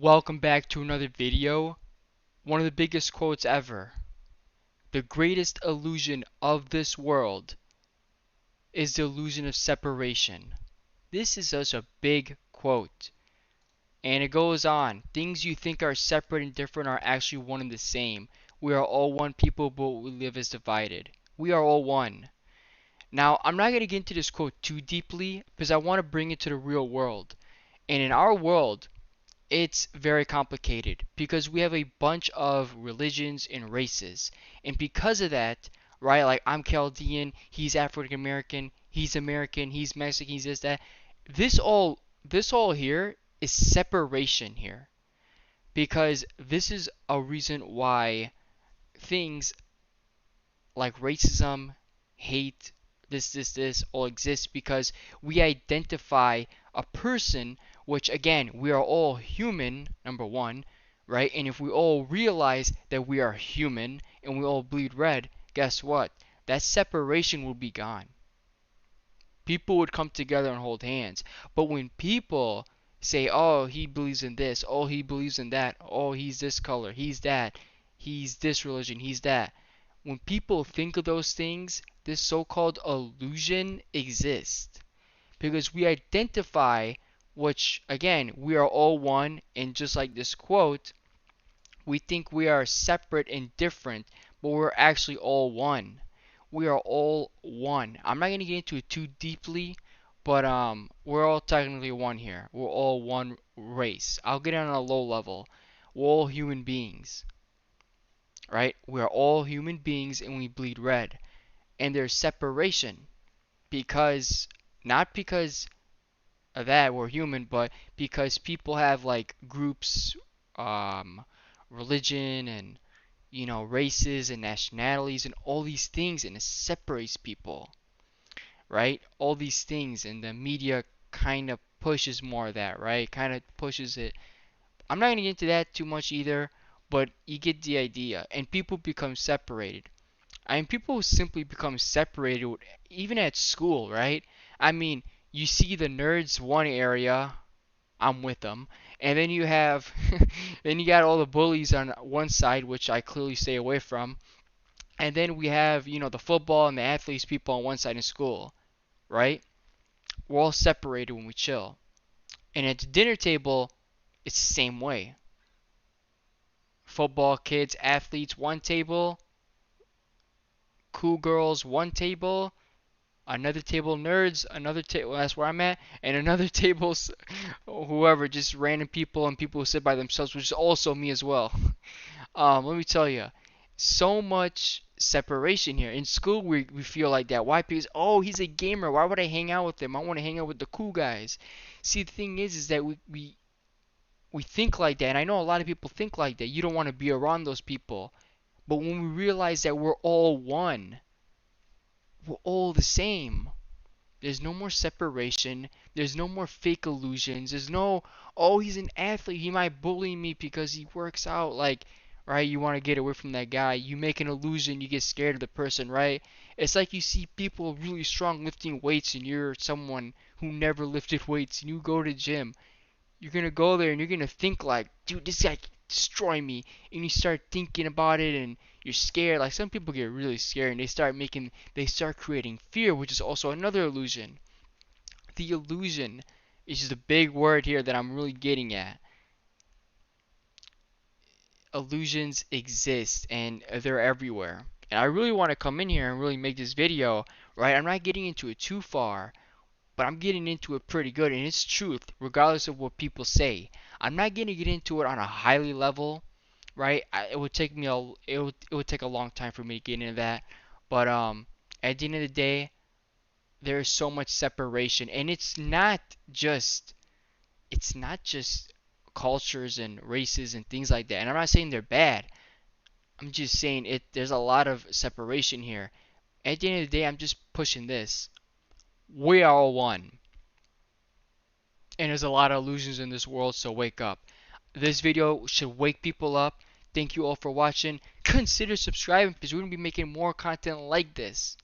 Welcome back to another video. One of the biggest quotes ever. The greatest illusion of this world is the illusion of separation. This is such a big quote. And it goes on. Things you think are separate and different are actually one and the same. We are all one people, but we live as divided. We are all one. Now, I'm not going to get into this quote too deeply because I want to bring it to the real world. And in our world, it's very complicated because we have a bunch of religions and races. And because of that, right, like I'm Chaldean, he's African American, he's Mexican, he's this, that. This all here is separation here. Because this is a reason why things like racism, hate, this all exists because we identify a person, which again, we are all human, number one, right? And if we all realize that we are human and we all bleed red, guess what? That separation will be gone. People would come together and hold hands. But when people say, oh, he believes in this, oh, he believes in that, oh, he's this color, he's that, he's this religion, he's that. When people think of those things, this so-called illusion exists. Because we identify, which again, we are all one, and just like this quote, we think we are separate and different, but we're actually all one. We are all one. I'm not going to get into it too deeply, but we're all technically one here. We're all one race. I'll get on a low level. We're all human beings, right? We are all human beings and we bleed red. And there's separation because not because of that we're human, but because people have like groups, um, religion, and races and nationalities and all these things, and it separates people, right? All these things, and the media kind of pushes more of that, right? Kind of pushes it. I'm not gonna get into that too much either, but you get the idea. And people become separated. I mean, people simply become separated even at school, right? I mean, you see the nerds one area, I'm with them, and then you have, then you got all the bullies on one side, which I clearly stay away from, and then we have, the football and the athletes people on one side in school, right? We're all separated when we chill. And at the dinner table, it's the same way. Football kids, athletes, one table, cool girls, one table, another table nerds, another table, well, that's where I'm at, and another table's whoever, just random people and people who sit by themselves, which is also me as well. Let me tell you, so much separation here. In school, we feel like that. Why? Because, oh, he's a gamer. Why would I hang out with him? I want to hang out with the cool guys. See, the thing is that we think like that, and I know a lot of people think like that. You don't want to be around those people. But when we realize that we're all one, we're all the same. There's no more separation. There's no more fake illusions. There's no, oh, he's an athlete. He might bully me because he works out. Like, right? You want to get away from that guy. You make an illusion. You get scared of the person, right? It's like you see people really strong lifting weights and you're someone who never lifted weights and you go to the gym. You're going to go there and you're going to think like, dude, this guy can destroy me. And you start thinking about it and you're scared. Like some people get really scared and they start creating fear, which is also another illusion. The illusion is just a big word here that I'm really getting at. Illusions exist and they're everywhere. And I really want to come in here and really make this video, right? I'm not getting into it too far, but I'm getting into it pretty good, and it's truth, regardless of what people say. I'm not gonna get into it on a highly level, right? It would take me it would take a long time for me to get into that. But at the end of the day, there is so much separation, and it's not just cultures and races and things like that. And I'm not saying they're bad. I'm just saying it. There's a lot of separation here. At the end of the day, I'm just pushing this. We are all one. And there's a lot of illusions in this world, so wake up. This video should wake people up. Thank you all for watching. Consider subscribing because we're going to be making more content like this.